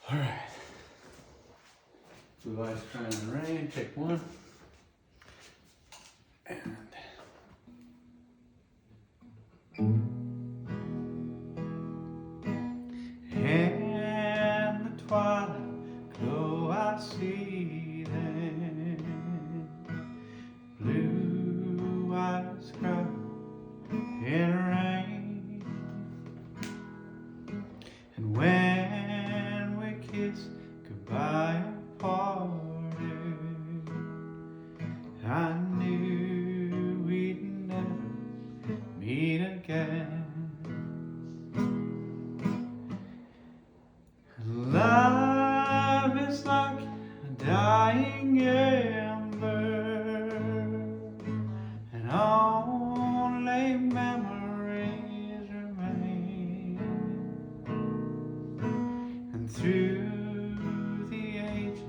All right. Blue Eyes Crying in the Rain, take one. And the twilight glow I see then, blue eyes cry in the rain. And when we kiss goodbye and parted, I knew we'd never meet again. Love is like a dying ember, and only memories remain. And through the ages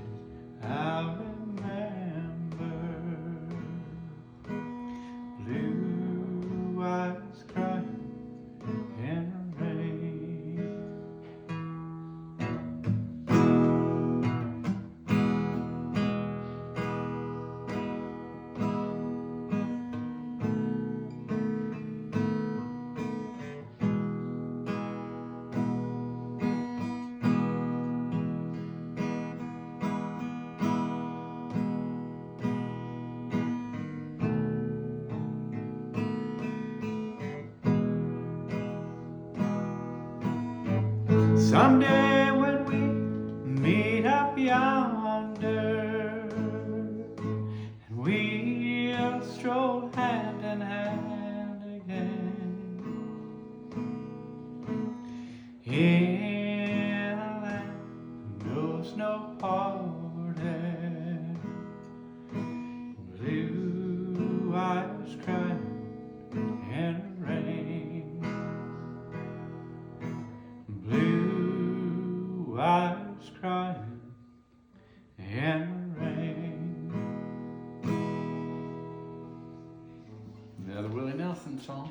I'll remember blue eyes crying in the rain. Someday when we meet up yonder, and we'll stroll hand in hand again, in a land that knows no parting, blue eyes crying in the rain, blue eyes crying in the rain. Another Willie Nelson song.